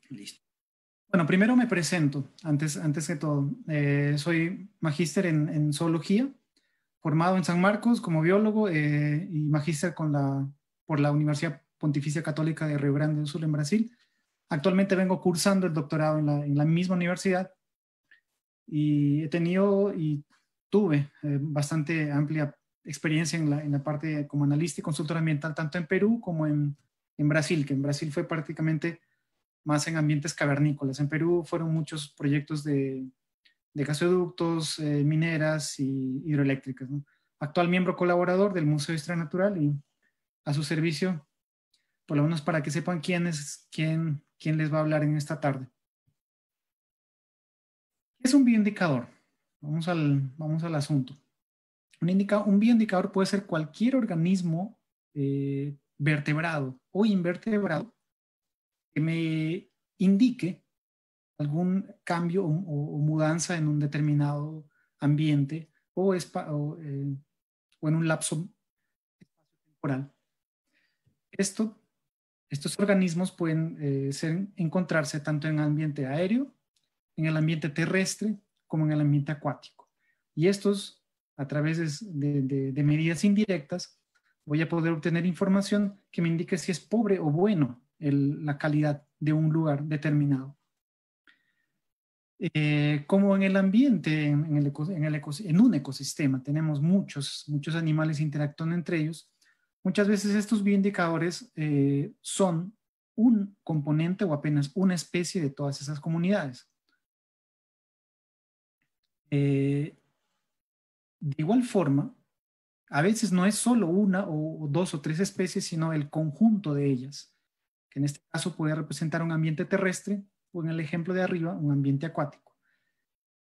Listo. Bueno, primero me presento, antes que todo. Soy magíster en zoología, formado en San Marcos como biólogo y magíster por la Universidad Pontificia Católica de Río Grande do Sul en Brasil. Actualmente vengo cursando el doctorado en la misma universidad y he tenido y tuve bastante amplia experiencia en la parte como analista y consultor ambiental, tanto en Perú como en Brasil, que en Brasil fue prácticamente más en ambientes cavernícolas. En Perú fueron muchos proyectos de gasoductos, mineras y hidroeléctricas, ¿no? Actual miembro colaborador del Museo de Historia Natural y a su servicio, por lo menos para que sepan quién les va a hablar en esta tarde. ¿Qué es un bioindicador? Vamos al asunto. Un bioindicador puede ser cualquier organismo vertebrado o invertebrado que me indique algún cambio o mudanza en un determinado ambiente o en un lapso temporal. Estos organismos pueden encontrarse tanto en el ambiente aéreo, en el ambiente terrestre, como en el ambiente acuático. Y estos, a través de medidas indirectas, voy a poder obtener información que me indique si es pobre o bueno la calidad de un lugar determinado. Como en el ambiente, en un ecosistema, tenemos muchos animales interactuando entre ellos. Muchas veces estos bioindicadores son un componente o apenas una especie de todas esas comunidades. De igual forma, a veces no es solo una o dos o tres especies, sino el conjunto de ellas, que en este caso puede representar un ambiente terrestre o en el ejemplo de arriba, un ambiente acuático.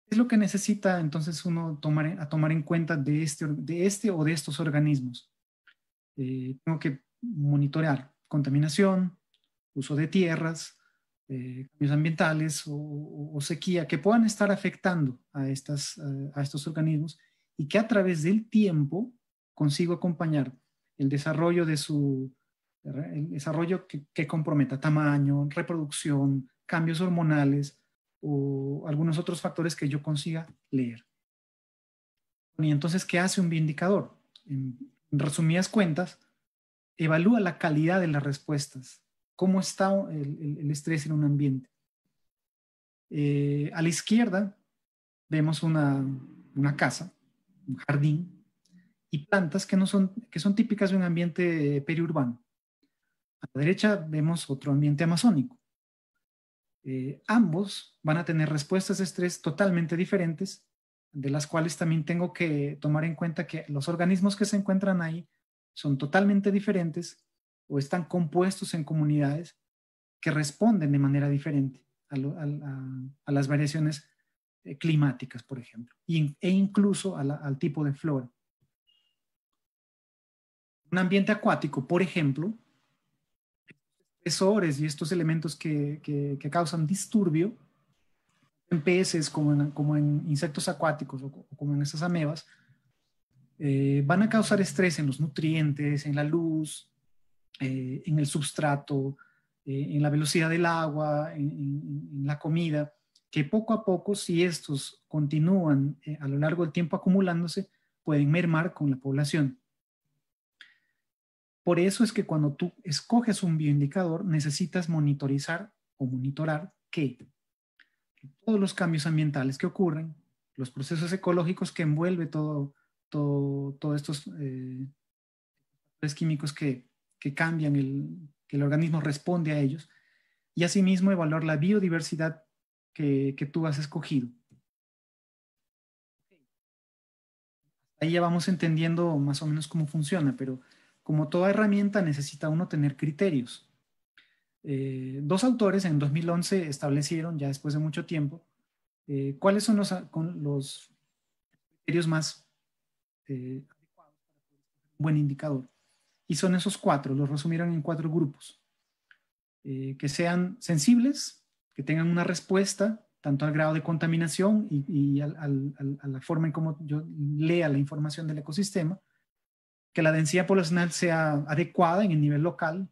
¿Qué es lo que necesita entonces uno tomar en cuenta de este o de estos organismos? Tengo que monitorear contaminación, uso de tierras, cambios ambientales o sequía que puedan estar afectando a estos organismos y que a través del tiempo consigo acompañar el desarrollo que comprometa tamaño, reproducción, cambios hormonales o algunos otros factores que yo consiga leer. Y entonces, ¿qué hace un bioindicador? En resumidas cuentas, evalúa la calidad de las respuestas, cómo está el estrés en un ambiente. A la izquierda vemos una casa, un jardín, y plantas que son típicas de un ambiente periurbano. A la derecha vemos otro ambiente amazónico. Ambos van a tener respuestas de estrés totalmente diferentes, de las cuales también tengo que tomar en cuenta que los organismos que se encuentran ahí son totalmente diferentes o están compuestos en comunidades que responden de manera diferente a las variaciones climáticas, por ejemplo, e incluso al tipo de flora. Un ambiente acuático, por ejemplo, estresores y estos elementos que causan disturbio en peces como en insectos acuáticos o como en estas amebas, van a causar estrés en los nutrientes, en la luz, en el substrato, en la velocidad del agua, en la comida, que poco a poco, si estos continúan a lo largo del tiempo acumulándose, pueden mermar con la población. Por eso es que cuando tú escoges un bioindicador, necesitas monitorizar o monitorar que todos los cambios ambientales que ocurren, los procesos ecológicos que envuelve todos estos químicos que cambian, que el organismo responde a ellos, y asimismo evaluar la biodiversidad que tú has escogido. Ahí ya vamos entendiendo más o menos cómo funciona, pero como toda herramienta necesita uno tener criterios. Dos autores en 2011 establecieron, ya después de mucho tiempo, cuáles son los criterios más adecuados para un buen indicador. Y son esos cuatro, los resumieron en 4 grupos. Que sean sensibles, que tengan una respuesta tanto al grado de contaminación y a la forma en cómo yo lea la información del ecosistema, que la densidad poblacional sea adecuada en el nivel local,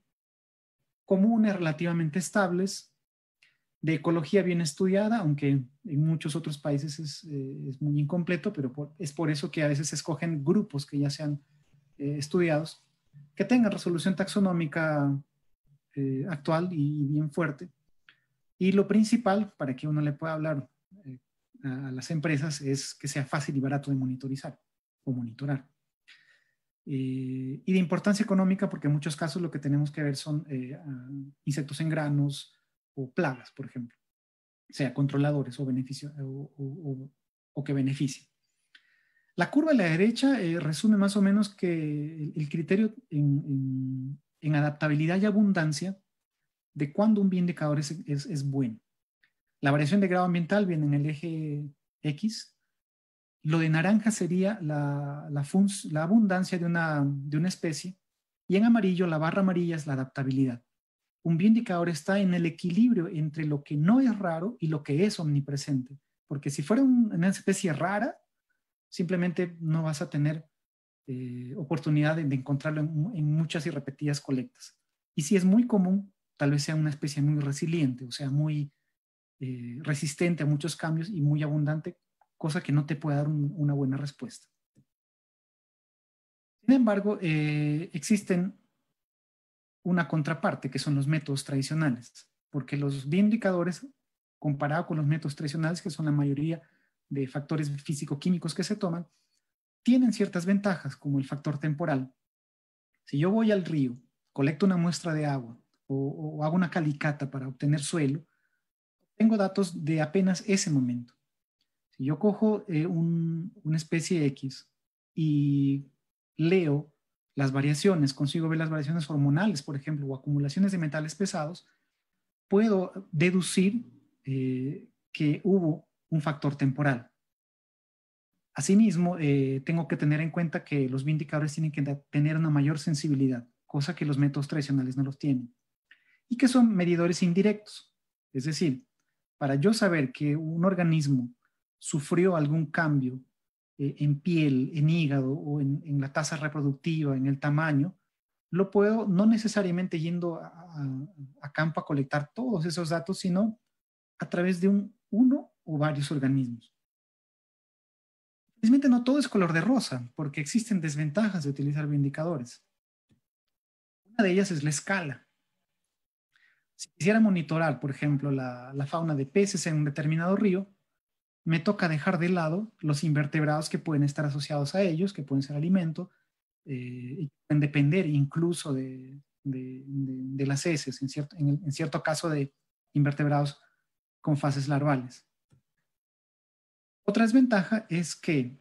comunes, relativamente estables, de ecología bien estudiada, aunque en muchos otros países es muy incompleto, pero es por eso que a veces se escogen grupos que ya sean estudiados, que tengan resolución taxonómica actual y bien fuerte. Y lo principal, para que uno le pueda hablar a las empresas, es que sea fácil y barato de monitorizar o monitorar. Y de importancia económica, porque en muchos casos lo que tenemos que ver son insectos en granos o plagas, por ejemplo, sea controladores o que beneficien. La curva a la derecha resume más o menos que el criterio en adaptabilidad y abundancia de cuándo un indicador es bueno. La variación de grado ambiental viene en el eje X. Lo de naranja sería la abundancia de una especie, y en amarillo, la barra amarilla es la adaptabilidad. Un bioindicador está en el equilibrio entre lo que no es raro y lo que es omnipresente. Porque si fuera una especie rara, simplemente no vas a tener oportunidad de encontrarlo en muchas y repetidas colectas. Y si es muy común, tal vez sea una especie muy resiliente, o sea, muy resistente a muchos cambios y muy abundante, cosa que no te puede dar una buena respuesta. Sin embargo, existen una contraparte, que son los métodos tradicionales, porque los bioindicadores, comparado con los métodos tradicionales, que son la mayoría de factores físico-químicos que se toman, tienen ciertas ventajas, como el factor temporal. Si yo voy al río, colecto una muestra de agua o hago una calicata para obtener suelo, tengo datos de apenas ese momento. Si yo cojo una especie X y leo las variaciones, consigo ver las variaciones hormonales, por ejemplo, o acumulaciones de metales pesados, puedo deducir que hubo un factor temporal. Asimismo, tengo que tener en cuenta que los bioindicadores tienen que tener una mayor sensibilidad, cosa que los métodos tradicionales no los tienen, y que son medidores indirectos. Es decir, para yo saber que un organismo sufrió algún cambio en piel, en hígado o en la tasa reproductiva, en el tamaño, lo puedo no necesariamente yendo a campo a colectar todos esos datos, sino a través de uno o varios organismos. Felizmente no todo es color de rosa, porque existen desventajas de utilizar bioindicadores. Una de ellas es la escala. Si quisiera monitorar, por ejemplo, la fauna de peces en un determinado río, me toca dejar de lado los invertebrados que pueden estar asociados a ellos, que pueden ser alimento, y pueden depender incluso de las heces, en cierto caso de invertebrados con fases larvales. Otra desventaja es que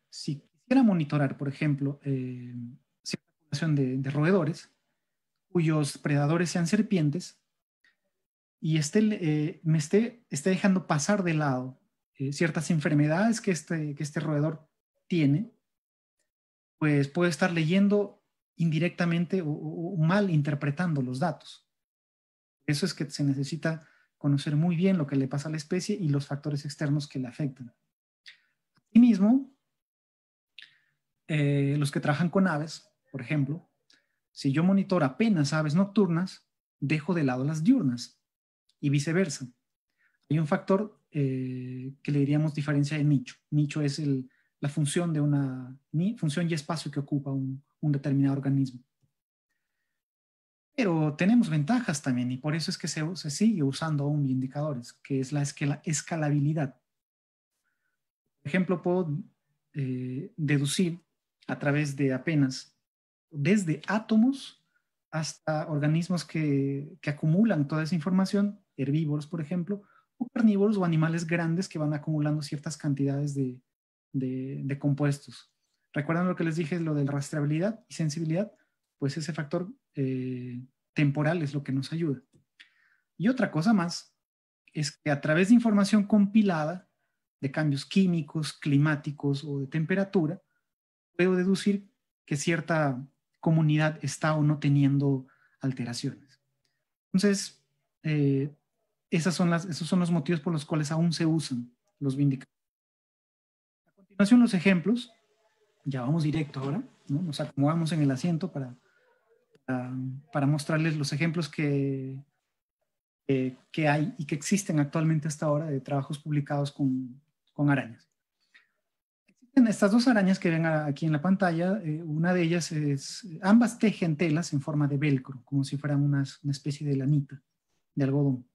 si quisiera monitorar, por ejemplo, cierta población de roedores, cuyos predadores sean serpientes, y me esté dejando pasar de lado ciertas enfermedades que este roedor tiene, pues puede estar leyendo indirectamente o mal interpretando los datos. Eso es que se necesita conocer muy bien lo que le pasa a la especie y los factores externos que le afectan. Asimismo, los que trabajan con aves, por ejemplo, si yo monitoro apenas aves nocturnas, dejo de lado las diurnas y viceversa. Hay un factor que le diríamos diferencia de nicho. Nicho es la función de función y espacio que ocupa un determinado organismo. Pero tenemos ventajas también, y por eso es que se sigue usando aún indicadores, que es la escalabilidad. Por ejemplo, puedo deducir a través de apenas desde átomos hasta organismos que acumulan toda esa información, herbívoros, por ejemplo, o carnívoros o animales grandes que van acumulando ciertas cantidades de compuestos. ¿Recuerdan lo que les dije, lo de la rastreabilidad y sensibilidad? Pues ese factor temporal es lo que nos ayuda. Y otra cosa más es que a través de información compilada de cambios químicos, climáticos o de temperatura, puedo deducir que cierta comunidad está o no teniendo alteraciones. Entonces, esos son los motivos por los cuales aún se usan los bioindicadores. A continuación, los ejemplos. Ya vamos directo ahora, ¿no? Nos acomodamos en el asiento para para mostrarles los ejemplos que hay y que existen actualmente hasta ahora de trabajos publicados con arañas. Existen estas dos arañas que ven aquí en la pantalla. Una de ellas ambas tejen telas en forma de velcro, como si fueran una especie de lanita de algodón.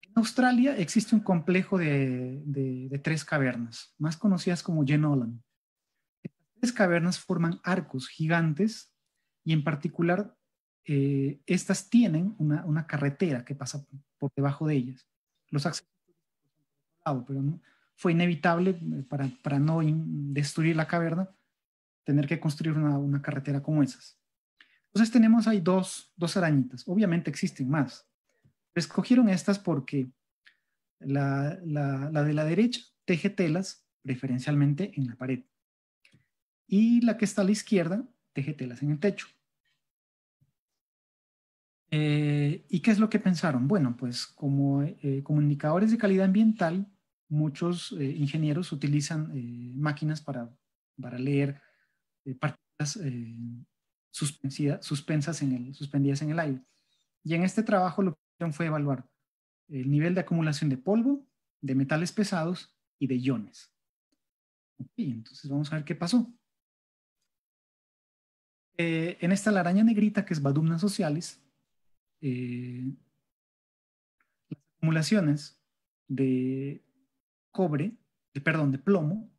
En Australia existe un complejo de tres cavernas, más conocidas como Jenolan. Estas tres cavernas forman arcos gigantes y en particular estas tienen una carretera que pasa por debajo de ellas. Los accesos pero no, fue inevitable para no destruir la caverna, tener que construir una carretera como esas. Entonces tenemos ahí dos arañitas. Obviamente existen más. Escogieron estas porque la de la derecha teje telas preferencialmente en la pared y la que está a la izquierda teje telas en el techo. ¿Y qué es lo que pensaron? Bueno, pues como indicadores de calidad ambiental, muchos ingenieros utilizan máquinas para leer partículas suspendidas en el aire. Y en este trabajo lo que hicieron fue evaluar el nivel de acumulación de polvo, de metales pesados y de iones. Okay, entonces vamos a ver qué pasó. En esta la araña negrita, que es Vadumna socialis, las acumulaciones de cobre, de plomo,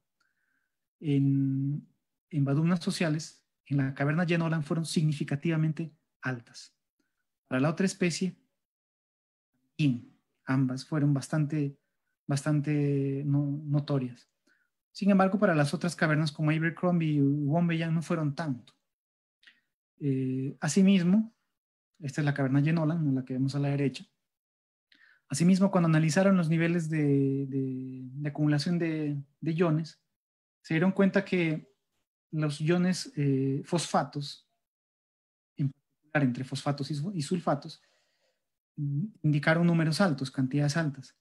en, en Vadumnas sociales, en la caverna Jenolan, fueron significativamente altas. Para la otra especie, ambas fueron bastante notorias. Sin embargo, para las otras cavernas como Abercrombie y Wombeyan no fueron tanto. Asimismo, esta es la caverna Jenolan, la que vemos a la derecha. Asimismo, cuando analizaron los niveles de acumulación de iones, se dieron cuenta que los iones fosfatos, en particular entre fosfatos y sulfatos, indicaron números altos, cantidades altas.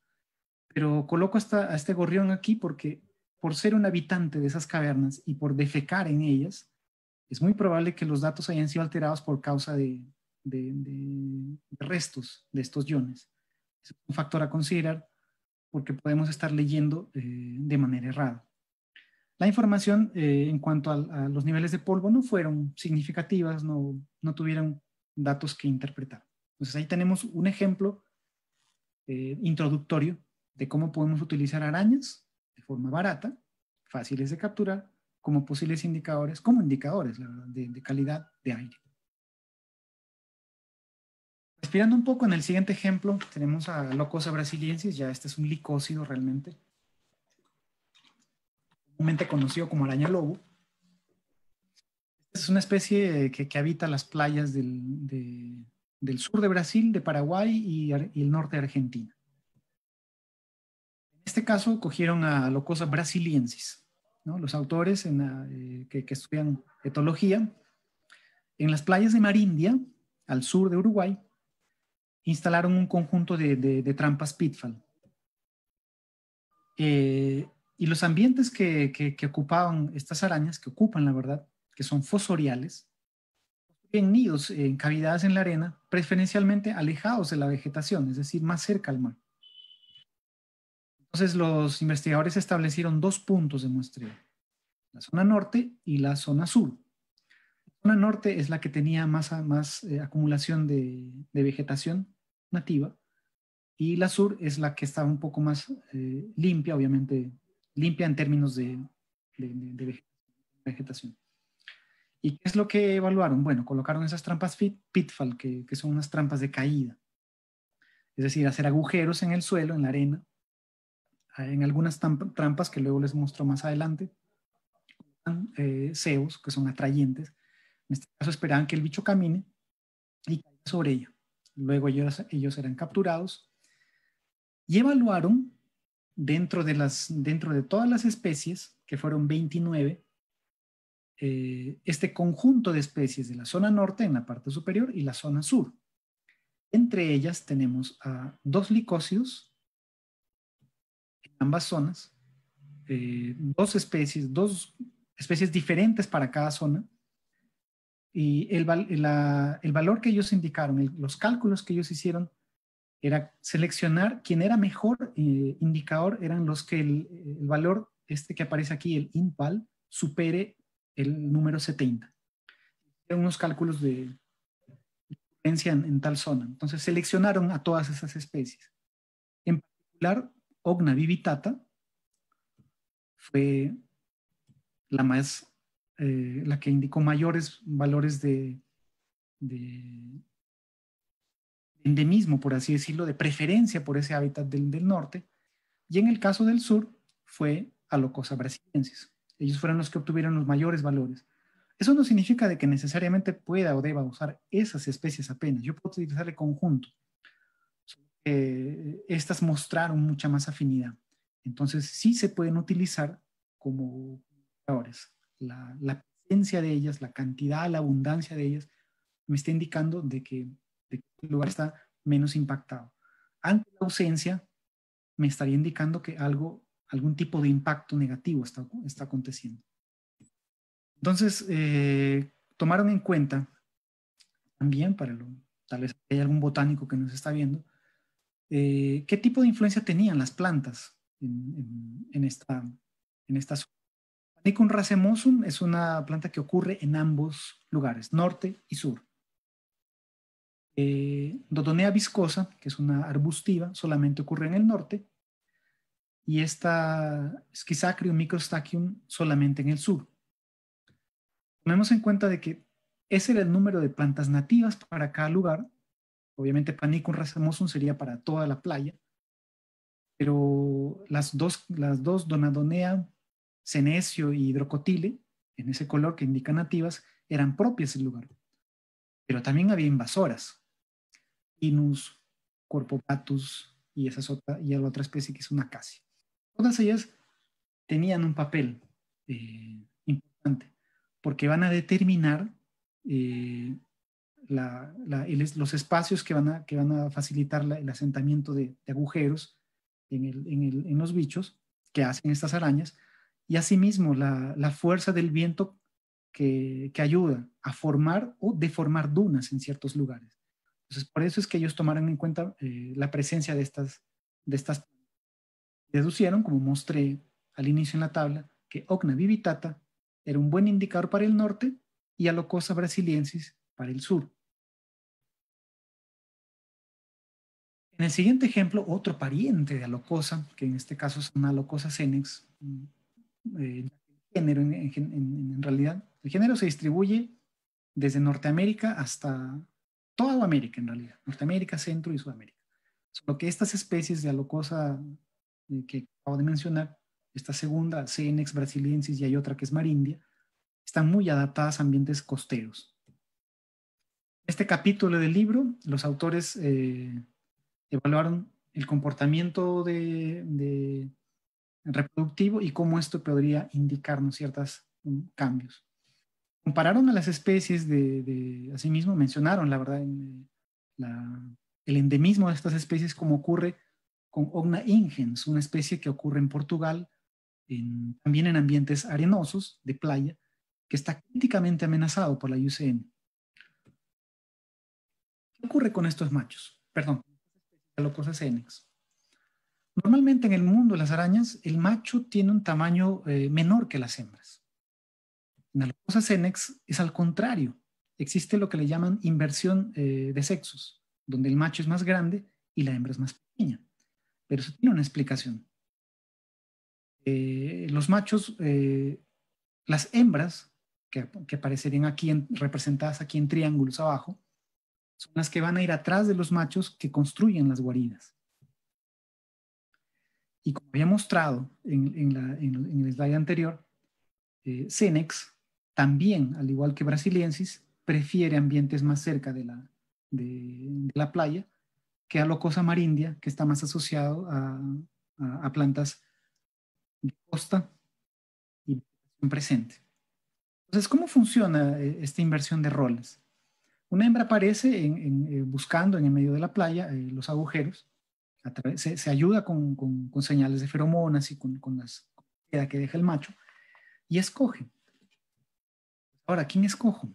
Pero coloco a este gorrión aquí porque por ser un habitante de esas cavernas y por defecar en ellas, es muy probable que los datos hayan sido alterados por causa de restos de estos iones. Es un factor a considerar porque podemos estar leyendo de manera errada. La información en cuanto a los niveles de polvo no fueron significativas, no tuvieron datos que interpretar. Entonces ahí tenemos un ejemplo introductorio de cómo podemos utilizar arañas de forma barata, fáciles de capturar, como posibles indicadores, como indicadores la verdad, de calidad de aire. Respirando un poco, en el siguiente ejemplo tenemos a Locosa brasiliensis, ya este es un licócido realmente, comúnmente conocido como araña lobo. Es una especie que habita las playas del sur de Brasil, de Paraguay y el norte de Argentina. En este caso cogieron a Locosa brasiliensis, ¿no? Los autores que estudian etología, en las playas de Marindia, al sur de Uruguay, instalaron un conjunto de trampas Pitfall. Y los ambientes que ocupaban estas arañas, que ocupan la verdad, que son fosoriales, en nidos en cavidades en la arena, preferencialmente alejados de la vegetación, es decir, más cerca al mar. Entonces los investigadores establecieron dos puntos de muestreo, la zona norte y la zona sur. La zona norte es la que tenía más acumulación de vegetación nativa y la sur es la que estaba un poco más limpia, obviamente limpia en términos de vegetación. ¿Y qué es lo que evaluaron? Bueno, colocaron esas trampas pitfall, que son unas trampas de caída. Es decir, hacer agujeros en el suelo, en la arena, en algunas trampas que luego les muestro más adelante, cebos, que son atrayentes. En este caso esperaban que el bicho camine y caiga sobre ella. Luego ellos eran capturados y evaluaron dentro de todas las especies, que fueron 29, este conjunto de especies de la zona norte en la parte superior y la zona sur. Entre ellas tenemos a dos licócidos en ambas zonas, dos especies diferentes para cada zona, Y el valor que ellos indicaron, los cálculos que ellos hicieron, era seleccionar quién era mejor indicador, eran los que el valor este que aparece aquí, el INPAL, supere el número 70. Eran unos cálculos de diferencia en tal zona. Entonces seleccionaron a todas esas especies. En particular, Ogna vivitata fue la que indicó mayores valores de endemismo, por así decirlo, de preferencia por ese hábitat del norte. Y en el caso del sur fue Alocosa brasiliensis. Ellos fueron los que obtuvieron los mayores valores. Eso no significa de que necesariamente pueda o deba usar esas especies apenas. Yo puedo utilizar el conjunto. Estas mostraron mucha más afinidad. Entonces sí se pueden utilizar como indicadores. La presencia de ellas, la cantidad, la abundancia de ellas, me está indicando de que el lugar está menos impactado. Ante la ausencia, me estaría indicando que algún tipo de impacto negativo está aconteciendo. Entonces, tomaron en cuenta también, tal vez hay algún botánico que nos está viendo, qué tipo de influencia tenían las plantas en esta zona. Panicum racemosum es una planta que ocurre en ambos lugares, norte y sur. Dodonea viscosa, que es una arbustiva, solamente ocurre en el norte, y esta Schizachyrium microstachys solamente en el sur. Tomemos en cuenta de que ese era el número de plantas nativas para cada lugar. Obviamente Panicum racemosum sería para toda la playa, pero las dos Donadonea, senecio y hidrocotile, en ese color que indica nativas, eran propias del lugar. Pero también había invasoras, Pinus, Corpopatus y la otra especie que es una acacia. Todas ellas tenían un papel importante porque van a determinar los espacios que van a facilitar el asentamiento de agujeros en los bichos que hacen estas arañas, y asimismo la fuerza del viento que ayuda a formar o deformar dunas en ciertos lugares. Entonces, por eso es que ellos tomaron en cuenta la presencia de estas. Deducieron, como mostré al inicio en la tabla, que Ogna vivitata era un buen indicador para el norte y Alocosa brasiliensis para el sur. En el siguiente ejemplo, otro pariente de Alocosa, que en este caso es una Alocosa senex, género en realidad, el género se distribuye desde Norteamérica hasta toda América en realidad, Norteamérica, Centro y Sudamérica. Solo que estas especies de Alocosa que acabo de mencionar, esta segunda, Senex brasiliensis, y hay otra que es marindia, están muy adaptadas a ambientes costeros. En este capítulo del libro, los autores evaluaron el comportamiento reproductivo y cómo esto podría indicarnos ciertos cambios. Compararon a las especies asimismo mencionaron, la verdad, el endemismo de estas especies como ocurre con Ogna ingens, una especie que ocurre en Portugal, también en ambientes arenosos de playa, que está críticamente amenazado por la IUCN. ¿Qué ocurre con estos machos? Perdón, Alocosa senex. Normalmente en el mundo de las arañas, el macho tiene un tamaño menor que las hembras. En Alocosa senex es al contrario. Existe lo que le llaman inversión de sexos, donde el macho es más grande y la hembra es más pequeña. Pero eso tiene una explicación. Los machos, las hembras, que aparecerían aquí representadas aquí en triángulos abajo, son las que van a ir atrás de los machos que construyen las guaridas. Y como había mostrado en el slide anterior, Senex también, al igual que Brasiliensis, prefiere ambientes más cerca de la playa que Alocosa marindia, que está más asociado a plantas de costa y presente. Entonces, ¿cómo funciona esta inversión de roles? Una hembra aparece buscando en el medio de la playa los agujeros, se ayuda con señales de feromonas y con las comida que deja el macho, y escoge. Ahora, ¿quién escojo?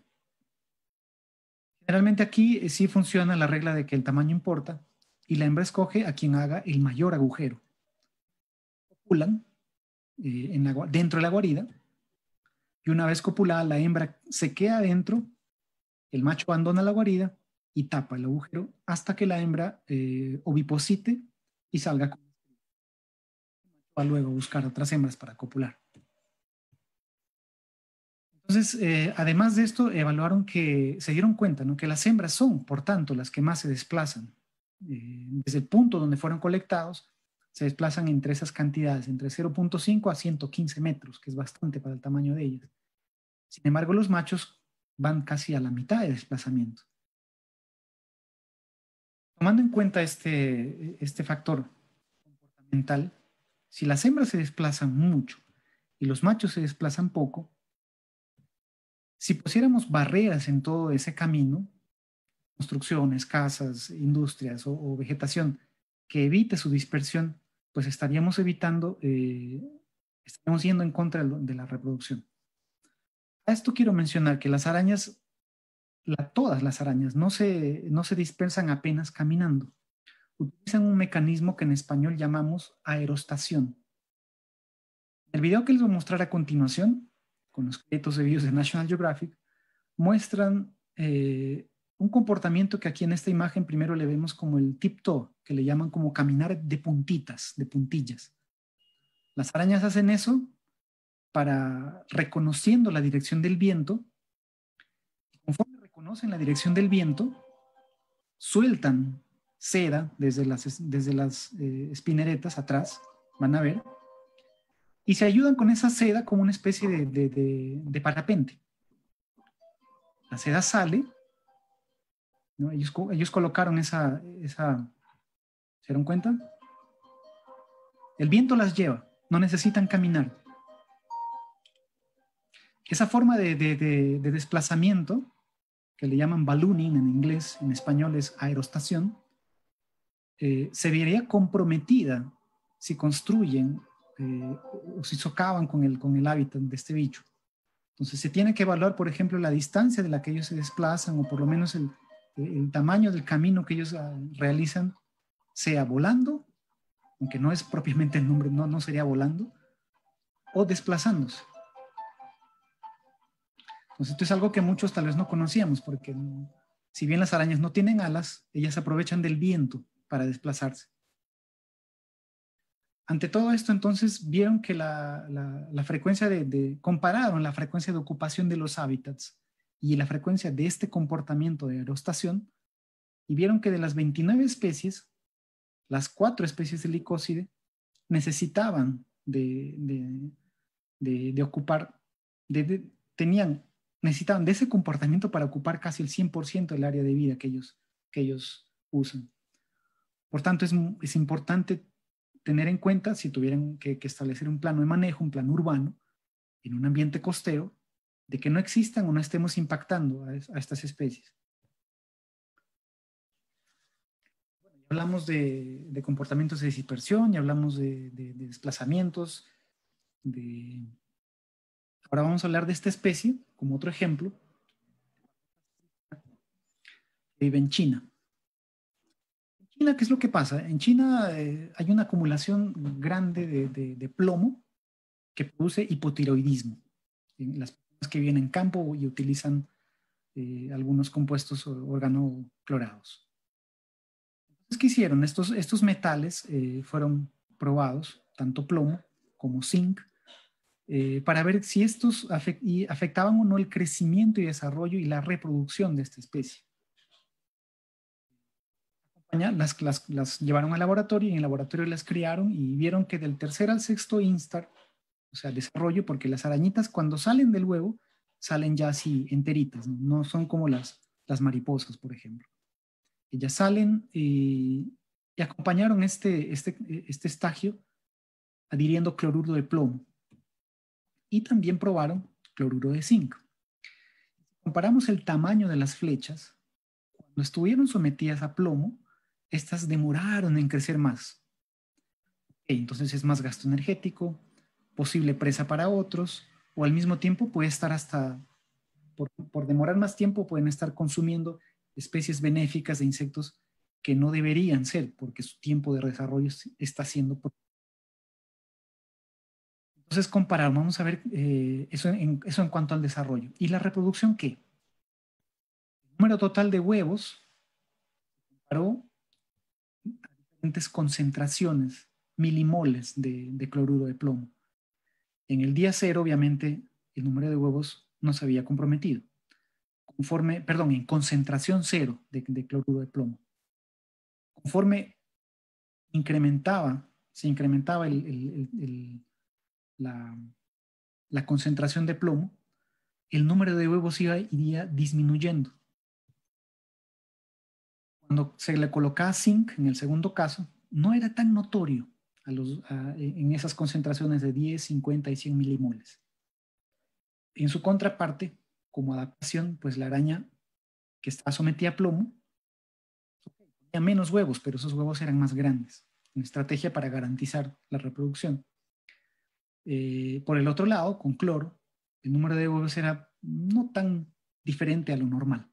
Generalmente aquí sí funciona la regla de que el tamaño importa y la hembra escoge a quien haga el mayor agujero. Copulan dentro de la guarida y una vez copulada la hembra se queda adentro, el macho abandona la guarida y tapa el agujero hasta que la hembra oviposite y salga. Va luego a buscar otras hembras para copular. Entonces, además de esto, evaluaron que se dieron cuenta, ¿no?, que las hembras son, por tanto, las que más se desplazan. Desde el punto donde fueron colectados, se desplazan entre esas cantidades, entre 0.5 a 115 metros, que es bastante para el tamaño de ellas. Sin embargo, los machos van casi a la mitad de desplazamiento. Tomando en cuenta este factor comportamental, si las hembras se desplazan mucho y los machos se desplazan poco, si pusiéramos barreras en todo ese camino, construcciones, casas, industrias o vegetación que evite su dispersión, pues estaríamos estaríamos yendo en contra de la reproducción. A esto quiero mencionar que las arañas, todas las arañas, no se dispersan apenas caminando. Utilizan un mecanismo que en español llamamos aerostación. El video que les voy a mostrar a continuación, con los créditos de videos de National Geographic, muestran un comportamiento que aquí en esta imagen primero le vemos como el tiptoe, que le llaman como caminar de puntitas, de puntillas. Las arañas hacen eso para reconociendo la dirección del viento. Conforme reconocen la dirección del viento, sueltan seda desde las espineretas atrás, van a ver, y se ayudan con esa seda como una especie de parapente. La seda sale, ¿no? Ellos colocaron ¿se dieron cuenta? El viento las lleva, no necesitan caminar. Esa forma de desplazamiento, que le llaman ballooning en inglés, en español es aerostación, se vería comprometida si construyen o si socavan con el hábitat de este bicho. Entonces se tiene que evaluar, por ejemplo, la distancia de la que ellos se desplazan o por lo menos el tamaño del camino que ellos realizan, sea volando, aunque no es propiamente el nombre, no sería volando, o desplazándose. Entonces esto es algo que muchos tal vez no conocíamos, porque si bien las arañas no tienen alas, ellas aprovechan del viento para desplazarse. Ante todo esto, entonces, vieron que la frecuencia compararon la frecuencia de ocupación de los hábitats y la frecuencia de este comportamiento de aerostación, y vieron que de las 29 especies, las 4 especies de licócide necesitaban ocupar, necesitaban de ese comportamiento para ocupar casi el 100% del área de vida que ellos usan. Por tanto, es importante tener en cuenta, si tuvieran que establecer un plano de manejo, un plano urbano, en un ambiente costero, de que no existan o no estemos impactando a estas especies. Bueno, ya hablamos de comportamientos de dispersión, ya hablamos de desplazamientos, ahora vamos a hablar de esta especie, como otro ejemplo, que vive en China. En China, ¿qué es lo que pasa? En China hay una acumulación grande de plomo que produce hipotiroidismo en las personas que viven en campo y utilizan algunos compuestos organoclorados. Entonces, ¿qué hicieron? Estos metales fueron probados, tanto plomo como zinc, para ver si estos afectaban o no el crecimiento y desarrollo y la reproducción de esta especie. Las llevaron al laboratorio y en el laboratorio las criaron y vieron que del tercer al sexto instar, o sea, desarrollo, porque las arañitas cuando salen del huevo salen ya así enteritas, no son como las mariposas, por ejemplo. Ellas salen y acompañaron este estagio adhiriendo cloruro de plomo y también probaron cloruro de zinc. Si comparamos el tamaño de las flechas, cuando estuvieron sometidas a plomo, estas demoraron en crecer más. Entonces es más gasto energético, posible presa para otros, o al mismo tiempo puede estar por demorar más tiempo, pueden estar consumiendo especies benéficas de insectos que no deberían ser, porque su tiempo de desarrollo está siendo... Entonces, comparar, vamos a ver eso en cuanto al desarrollo. ¿Y la reproducción qué? El número total de huevos comparó a diferentes concentraciones, milimoles de cloruro de plomo. En el día cero, obviamente, el número de huevos no se había comprometido. En concentración cero de cloruro de plomo. Conforme se incrementaba la, la concentración de plomo, el número de huevos iría disminuyendo. Cuando se le colocaba zinc, en el segundo caso, no era tan notorio en esas concentraciones de 10, 50 y 100 milimoles. En su contraparte, como adaptación, pues la araña que estaba sometida a plomo tenía menos huevos, pero esos huevos eran más grandes. Una estrategia para garantizar la reproducción. Por el otro lado, con cloro, el número de huevos era no tan diferente a lo normal.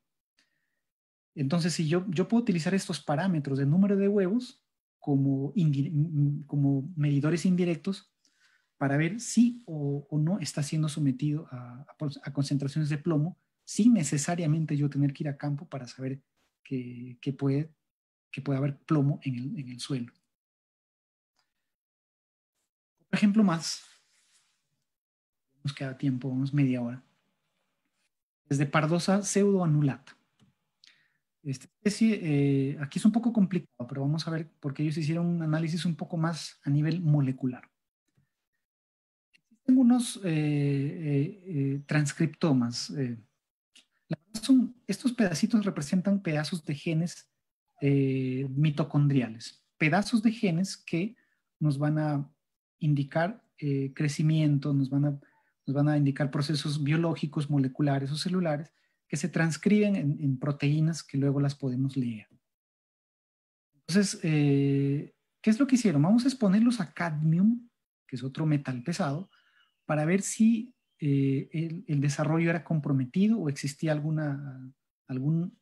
Entonces, si yo puedo utilizar estos parámetros de número de huevos como medidores indirectos para ver si o no está siendo sometido a concentraciones de plomo, sin necesariamente yo tener que ir a campo para saber que puede haber plomo en el suelo. Por ejemplo más, nos queda tiempo, vamos media hora. Desde Pardosa pseudoanulata. Esta especie, aquí es un poco complicado, pero vamos a ver porque ellos hicieron un análisis un poco más a nivel molecular. Tengo unos transcriptomas. Estos pedacitos representan pedazos de genes mitocondriales, pedazos de genes que nos van a indicar crecimiento, nos van a indicar procesos biológicos, moleculares o celulares que se transcriben en proteínas que luego las podemos leer. Entonces, ¿qué es lo que hicieron? Vamos a exponerlos a cadmium, que es otro metal pesado, para ver si el desarrollo era comprometido o existía algún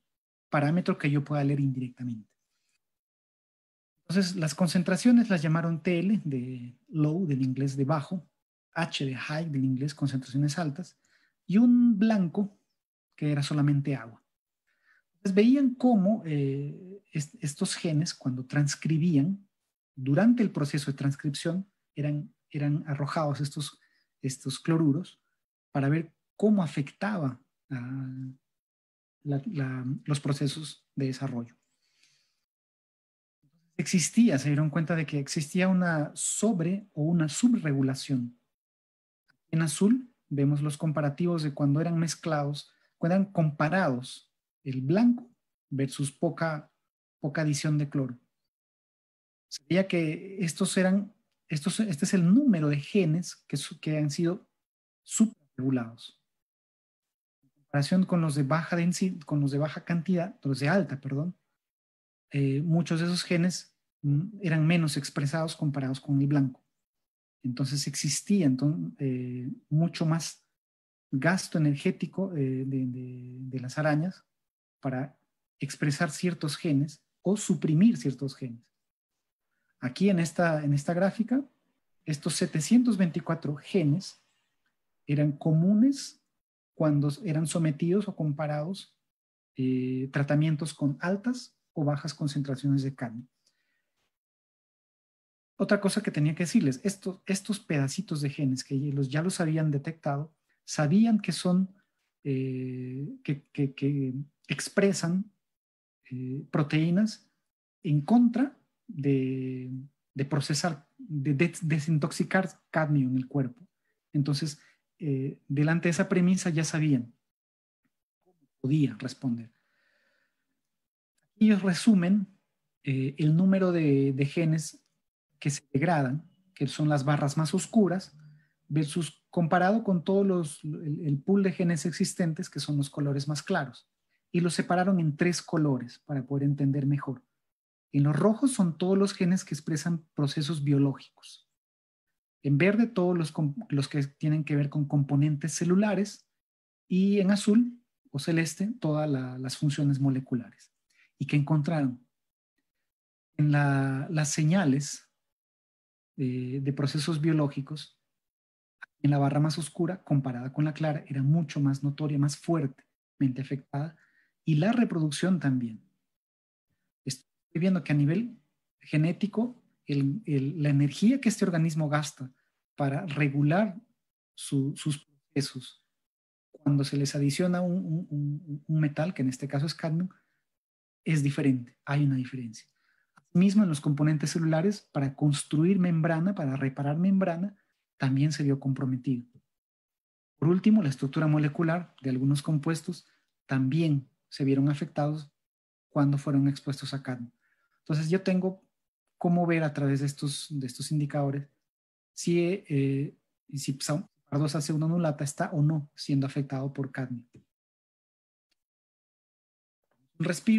parámetro que yo pueda leer indirectamente. Entonces, las concentraciones las llamaron TL, de low, del inglés de bajo, H de high, del inglés concentraciones altas, y un blanco, que era solamente agua. Entonces, veían cómo estos genes, cuando transcribían, durante el proceso de transcripción, eran arrojados estos cloruros para ver cómo afectaba los procesos de desarrollo. Se dieron cuenta de que existía una sobre o una subregulación. En azul vemos los comparativos de cuando eran mezclados, cuando eran comparados el blanco versus poca adición de cloro. Se veía que este es el número de genes que han sido subregulados. En comparación con los de baja densidad, con los de baja cantidad, los de alta, perdón, muchos de esos genes eran menos expresados comparados con el blanco. Entonces existía mucho más gasto energético de las arañas para expresar ciertos genes o suprimir ciertos genes. Aquí en esta gráfica, estos 724 genes eran comunes cuando eran sometidos o comparados tratamientos con altas o bajas concentraciones de cadmio. Otra cosa que tenía que decirles, estos pedacitos de genes que ya los habían detectado, sabían que son, que expresan proteínas en contra de procesar, de desintoxicar cadmio en el cuerpo. Entonces, delante de esa premisa ya sabían cómo podían responder. Ellos resumen el número de genes que se degradan, que son las barras más oscuras, versus comparado con el pool de genes existentes, que son los colores más claros. Y los separaron en 3 colores para poder entender mejor. En los rojos son todos los genes que expresan procesos biológicos. En verde todos los que tienen que ver con componentes celulares. Y en azul o celeste todas las funciones moleculares. ¿Y qué encontraron? En las señales de procesos biológicos, en la barra más oscura, comparada con la clara, era mucho más notoria, más fuertemente afectada, y la reproducción también. Estoy viendo que a nivel genético, la energía que este organismo gasta para regular sus procesos, cuando se les adiciona un metal, que en este caso es cadmio, es diferente, hay una diferencia. Asimismo, en los componentes celulares, para construir membrana, para reparar membrana, también se vio comprometido. Por último, la estructura molecular de algunos compuestos también se vieron afectados cuando fueron expuestos a cadmio. Entonces, yo tengo cómo ver a través de estos indicadores si Pardosa C1 nulata está o no siendo afectado por cadmio. Un respiro.